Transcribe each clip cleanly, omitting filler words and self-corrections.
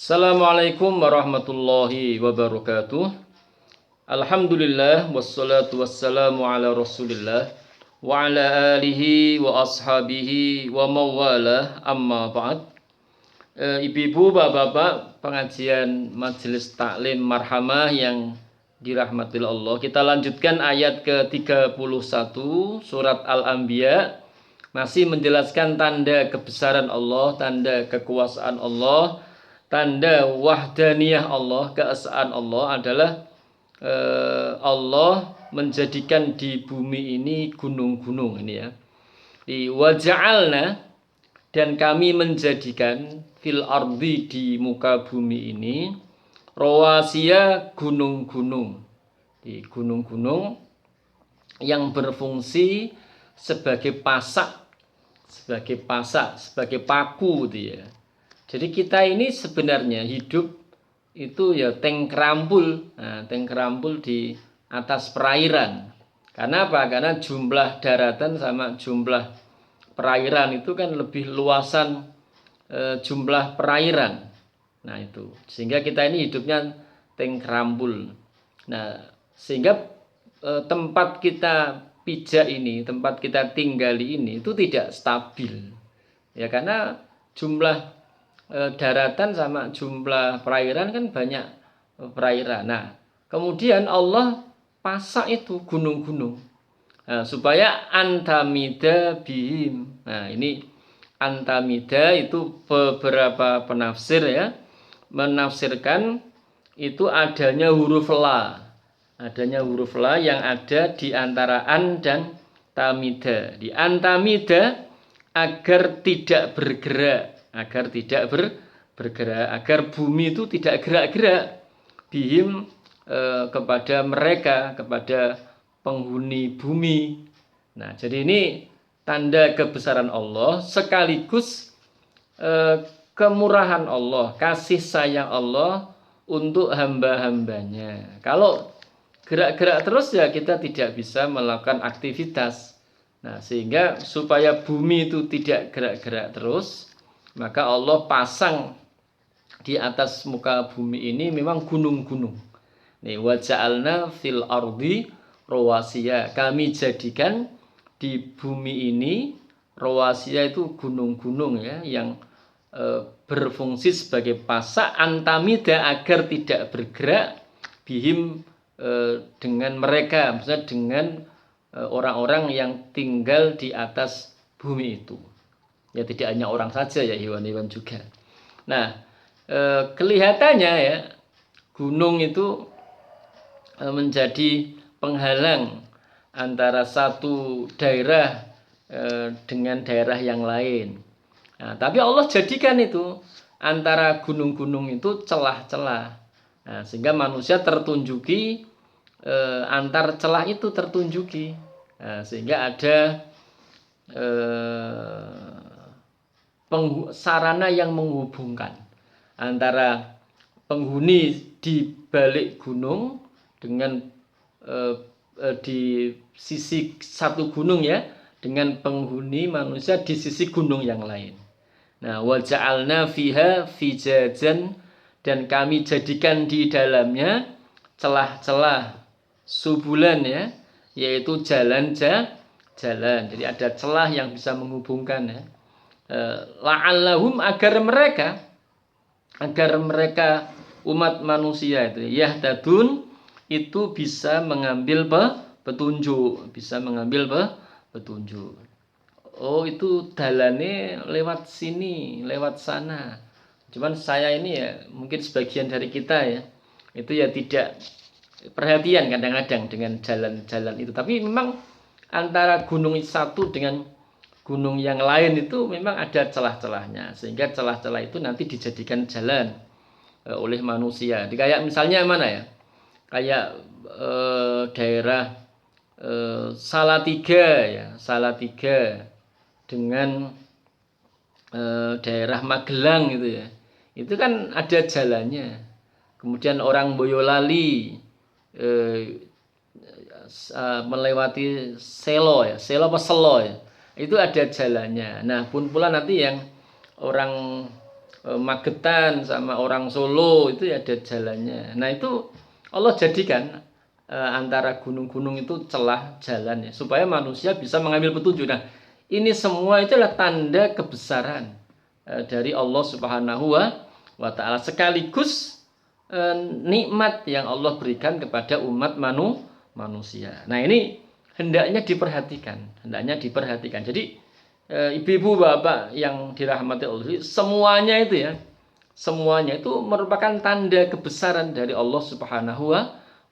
Assalamualaikum warahmatullahi wabarakatuh. Alhamdulillah wassalatu wassalamu ala Rasulillah wa ala alihi wa ashabihi wa mawalah amma ba'd. Ibu-ibu, bapak-bapak, pengajian Majelis Taklim Marhamah yang dirahmati Allah. Kita lanjutkan ayat ke-31 surat Al-Anbiya. Masih menjelaskan tanda kebesaran Allah, tanda kekuasaan Allah, tanda wahdaniyah Allah, keesaan Allah adalah Allah menjadikan di bumi ini gunung-gunung ini ya. Di waja'alna, dan kami menjadikan fil ardi, di muka bumi ini, rawasiya, gunung-gunung. Di gunung-gunung yang berfungsi sebagai pasak, sebagai paku gitu ya. Jadi kita ini sebenarnya hidup itu ya tengkerampul, tengkerampul di atas perairan. Karena apa? Karena jumlah daratan sama jumlah perairan itu kan lebih luasan jumlah perairan. Nah itu, sehingga kita ini hidupnya tengkerampul. Nah sehingga tempat kita pijak ini, tempat kita tinggali ini itu tidak stabil. Ya karena jumlah daratan sama jumlah perairan kan banyak perairan. Nah, kemudian Allah pasak itu gunung-gunung supaya antamida bihim. Nah, ini antamida itu beberapa penafsir ya menafsirkan itu adanya huruf la. Adanya huruf la yang ada di antara an dan tamida. Di antamida agar tidak bergerak, agar bumi itu tidak gerak-gerak bihim kepada mereka, kepada penghuni bumi. Nah, jadi ini tanda kebesaran Allah sekaligus kemurahan Allah, kasih sayang Allah untuk hamba-hambanya. Kalau gerak-gerak terus ya kita tidak bisa melakukan aktivitas. Nah, sehingga supaya bumi itu tidak gerak-gerak terus, maka Allah pasang di atas muka bumi ini memang gunung-gunung. Nih, wa ja'alna fil ardi rawasiya. Kami jadikan di bumi ini rawasiya itu gunung-gunung ya yang berfungsi sebagai pasak antamida agar tidak bergerak bihim dengan mereka, maksudnya dengan orang-orang yang tinggal di atas bumi itu. Ya tidak hanya orang saja ya, hewan-hewan juga. Nah, kelihatannya ya gunung itu menjadi penghalang antara satu daerah dengan daerah yang lain. Nah, tapi Allah jadikan itu antara gunung-gunung itu celah-celah. Nah, sehingga manusia tertunjuki antar celah itu tertunjuki. Nah, sehingga ada sarana yang menghubungkan antara penghuni di balik gunung dengan di sisi satu gunung ya, dengan penghuni manusia di sisi gunung yang lain. Nah, wa ja'alna fiha fijajan, dan kami jadikan di dalamnya celah-celah subulan ya, yaitu jalan. Jadi ada celah yang bisa menghubungkan ya. La'allahum, agar mereka umat manusia itu yahtadun, itu bisa mengambil petunjuk, Oh, itu dalane lewat sini, lewat sana. Cuman saya ini ya, mungkin sebagian dari kita ya, itu ya tidak perhatian kadang-kadang dengan jalan-jalan itu. Tapi memang antara gunung satu dengan gunung yang lain itu memang ada celah-celahnya, sehingga celah-celah itu nanti dijadikan jalan oleh manusia. Kayak misalnya mana ya? Kayak daerah Salatiga ya, Salatiga dengan daerah Magelang gitu ya. Itu kan ada jalannya. Kemudian orang Boyolali melewati Selo ya, Selo apa Selo ya, itu ada jalannya. Nah pun pula nanti yang orang Magetan sama orang Solo itu ya ada jalannya. Nah itu Allah jadikan antara gunung-gunung itu celah jalan ya, supaya manusia bisa mengambil petunjuk. Nah ini semua itu adalah tanda kebesaran dari Allah Subhanahu wa Ta'ala, sekaligus nikmat yang Allah berikan kepada umat manusia. Nah ini hendaknya diperhatikan. Jadi ibu-ibu, bapak yang dirahmati Allah, semuanya itu merupakan tanda kebesaran dari Allah Subhanahu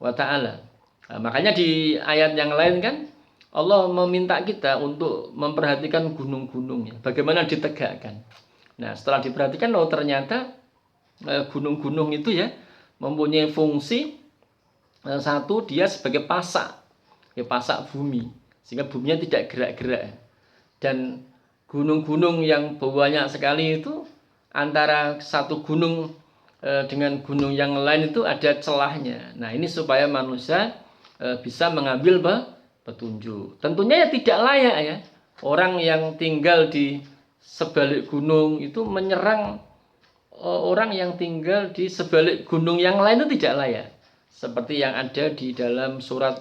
wa Ta'ala. Nah, makanya di ayat yang lain kan Allah meminta kita untuk memperhatikan gunung-gunungnya, bagaimana ditegakkan. Nah setelah diperhatikan, ternyata gunung-gunung itu ya mempunyai fungsi satu, dia sebagai pasak bumi, sehingga buminya tidak gerak-gerak. Dan gunung-gunung yang banyak sekali itu, antara satu gunung dengan gunung yang lain itu ada celahnya. Nah ini supaya manusia bisa mengambil petunjuk. Tentunya ya tidak layak ya orang yang tinggal di sebalik gunung itu menyerang orang yang tinggal di sebalik gunung yang lain, itu tidak layak. Seperti yang ada di dalam surat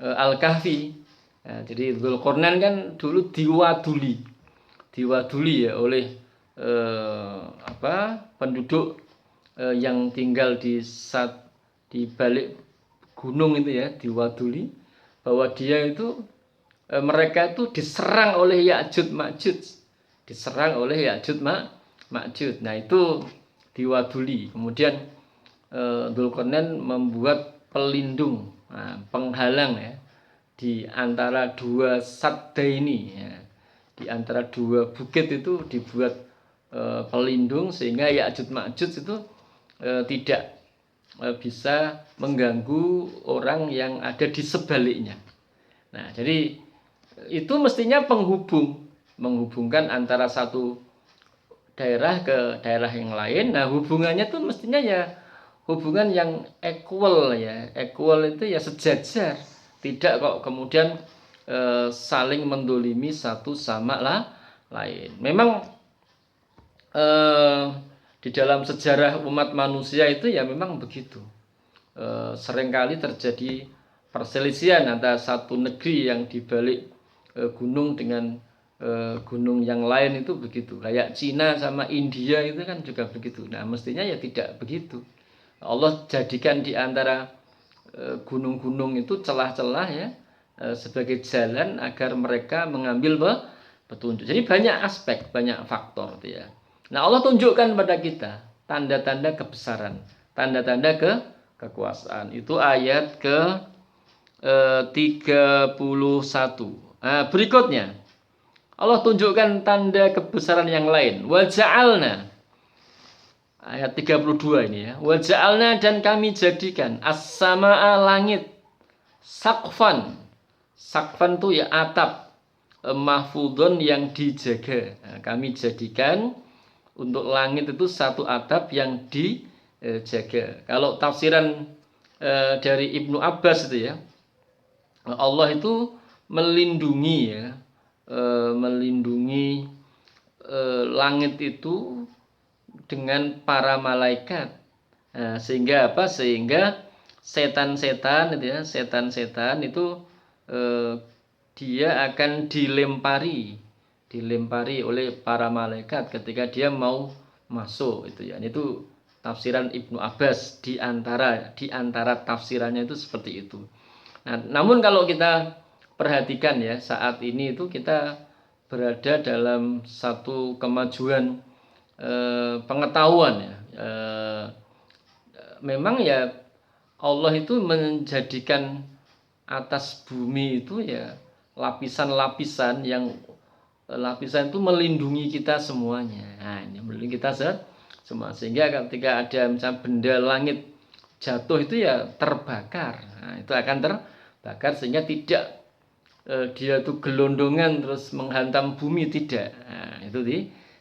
Al-Kahfi. Nah, jadi Dzulqarnain kan dulu diwaduli ya oleh penduduk yang tinggal di balik gunung itu ya, diwaduli bahwa dia itu mereka itu diserang oleh Ya'juj Ma'juj. Nah itu diwaduli. Kemudian Dzulqarnain membuat pelindung, penghalang ya, di antara dua sadda ini ya. Di antara dua bukit itu dibuat pelindung, sehingga Ya'juj Ma'juj itu tidak bisa mengganggu orang yang ada di sebaliknya. Nah jadi itu mestinya menghubungkan antara satu daerah ke daerah yang lain. Nah hubungannya tuh mestinya ya hubungan yang equal ya. Equal itu ya sejajar, tidak kok kemudian saling mendolimi satu sama lain. Memang di dalam sejarah umat manusia itu ya memang begitu. Seringkali terjadi perselisihan antara satu negeri yang dibalik gunung dengan gunung yang lain, itu begitu. Kayak Cina sama India itu kan juga begitu. Nah mestinya ya tidak begitu. Allah jadikan di antara gunung-gunung itu celah-celah ya, sebagai jalan agar mereka mengambil petunjuk. Jadi banyak aspek, banyak faktor gitu ya. Nah Allah tunjukkan pada kita tanda-tanda kebesaran, tanda-tanda kekuasaan. Itu ayat ke 31. Nah, berikutnya Allah tunjukkan tanda kebesaran yang lain. Wa ja'alna, ayat 32 ini ya. Wa ja'alna, dan kami jadikan as-samaa, langit, saqfan. Saqfan itu ya atap, mahfudhon, yang dijaga. Nah, kami jadikan untuk langit itu satu atap yang dijaga. Kalau tafsiran dari Ibnu Abbas itu ya, Allah itu melindungi ya, langit itu dengan para malaikat. Nah, sehingga apa? Sehingga setan-setan itu ya, setan-setan itu dia akan dilempari oleh para malaikat ketika dia mau masuk itu ya. Itu tafsiran Ibnu Abbas, di antara tafsirannya itu seperti itu. Nah, namun kalau kita perhatikan ya, saat ini itu kita berada dalam satu kemajuan pengetahuan ya. Memang ya Allah itu menjadikan atas bumi itu ya lapisan-lapisan, yang lapisan itu melindungi kita semuanya. Nah, ini melindungi kita semua, sehingga ketika ada misalnya benda langit jatuh itu ya terbakar. Nah, itu akan terbakar sehingga tidak dia itu gelondongan terus menghantam bumi, tidak. Nah, itu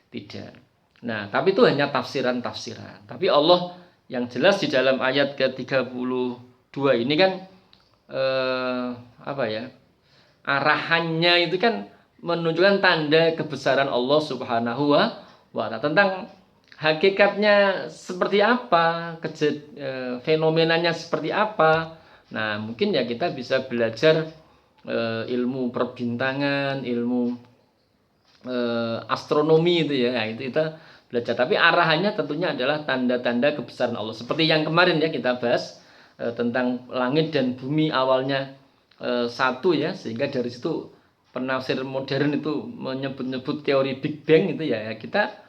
tidak. Nah, tapi itu hanya tafsiran. Tapi Allah yang jelas di dalam ayat ke-32 ini kan arahannya itu kan menunjukkan tanda kebesaran Allah Subhanahu wa Ta'ala, tentang hakikatnya seperti apa, fenomenanya seperti apa. Nah, mungkin ya kita bisa belajar ilmu perbintangan, ilmu astronomi itu ya. Nah, itu kita belajar. Tapi arahannya tentunya adalah tanda-tanda kebesaran Allah. Seperti yang kemarin ya kita bahas tentang langit dan bumi awalnya satu ya, sehingga dari situ penafsir modern itu menyebut-nyebut teori Big Bang itu ya. Kita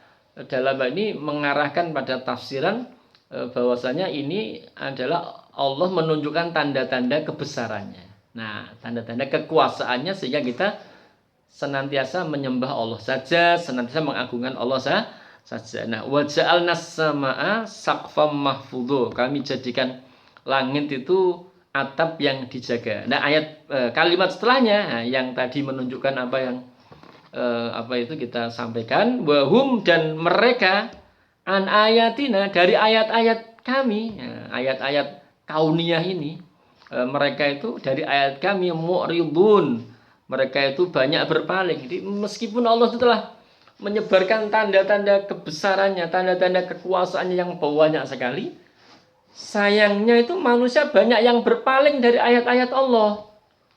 dalam hal ini mengarahkan pada tafsiran bahwasanya ini adalah Allah menunjukkan tanda-tanda kebesarannya. Nah, tanda-tanda kekuasaannya sehingga kita senantiasa menyembah Allah saja, senantiasa mengagungkan Allah saja. Nah, wa ja'alnas samaa saqfam mahfudho. Kami jadikan langit itu atap yang dijaga. Nah, ayat kalimat setelahnya yang tadi menunjukkan apa itu kita sampaikan, wahum dan mereka an ayatina dari ayat-ayat kami, ayat-ayat kauniyah ini, mereka itu dari ayat kami mu'ridun, mereka itu banyak berpaling. Jadi meskipun Allah itu telah menyebarkan tanda-tanda kebesarannya, tanda-tanda kekuasaannya yang banyak sekali, sayangnya itu manusia banyak yang berpaling dari ayat-ayat Allah.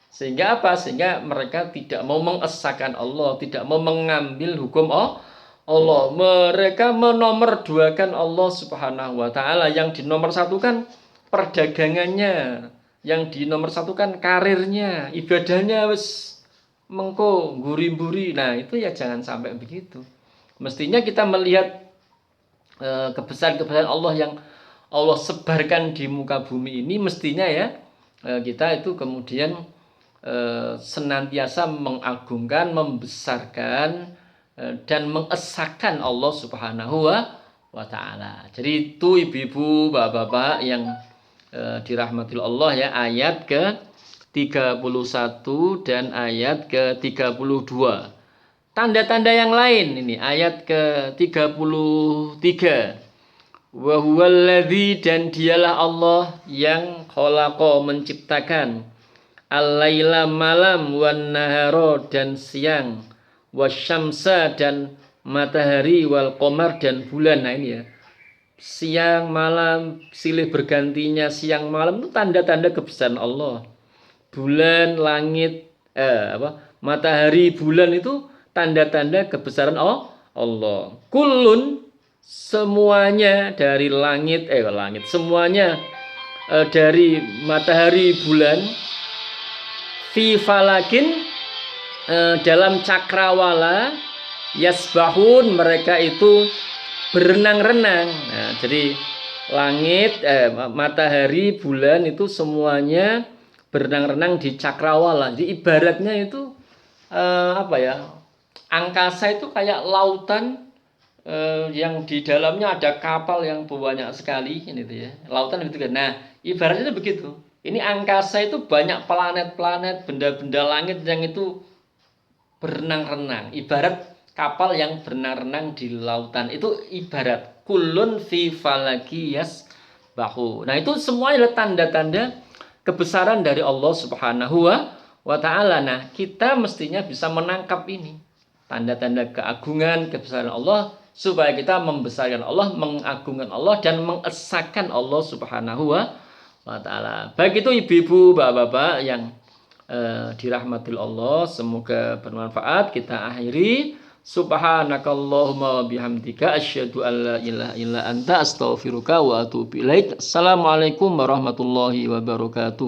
Sehingga apa? Sehingga mereka tidak mau mengesahkan Allah, tidak mau mengambil hukum Allah. Mereka menomorduakan Allah Subhanahu wa taala. Yang dinomorsatukan perdagangannya, yang dinomorsatukan karirnya, ibadahnya wis mengko guri-guri. Nah, itu ya jangan sampai begitu. Mestinya kita melihat kebesaran-kebesaran Allah yang Allah sebarkan di muka bumi ini, mestinya ya kita itu kemudian senantiasa mengagungkan, membesarkan dan mengesahkan Allah Subhanahu wa taala. Jadi itu ibu-ibu, bapak-bapak yang dirahmati Allah ya, ayat ke-31 dan ayat ke-32. Tanda-tanda yang lain ini ayat ke-33. Wa huwallazi, dan dialah Allah yang khalaqa, menciptakan al-laila malam, wan nahara dan siang, wasyamsa dan matahari, wal qamar dan bulan. Nah ini ya, siang malam silih bergantinya siang malam itu tanda-tanda kebesaran Allah. Bulan, langit, matahari, bulan itu tanda-tanda kebesaran Allah. Kullun, semuanya dari langit semuanya dari matahari, bulan, fi falakin, dalam cakrawala, yasbahun, mereka itu berenang-renang. Nah, jadi langit, matahari, bulan itu semuanya berenang-renang di cakrawala. Jadi ibaratnya itu angkasa itu kayak lautan yang di dalamnya ada kapal yang banyak sekali ini tuh ya. Lautan itu kan. Nah, ibaratnya itu begitu. Ini angkasa itu banyak planet-planet, benda-benda langit yang itu berenang-renang. Ibarat kapal yang berenang-renang di lautan. Itu ibarat kulun fi falaki yasbahu. Nah, itu semuanya adalah tanda-tanda kebesaran dari Allah Subhanahu wa taala. Nah, kita mestinya bisa menangkap ini. Tanda-tanda keagungan, kebesaran Allah, supaya kita membesarkan Allah, mengagungkan Allah dan mengesahkan Allah Subhanahu wa taala. Baik itu ibu-ibu, bapak-bapak yang dirahmati Allah, semoga bermanfaat. Kita akhiri, subhanakallahumma wa bihamdika asyhadu an la ilaha illa anta astaghfiruka wa atubu ilaik. Assalamualaikum warahmatullahi wabarakatuh.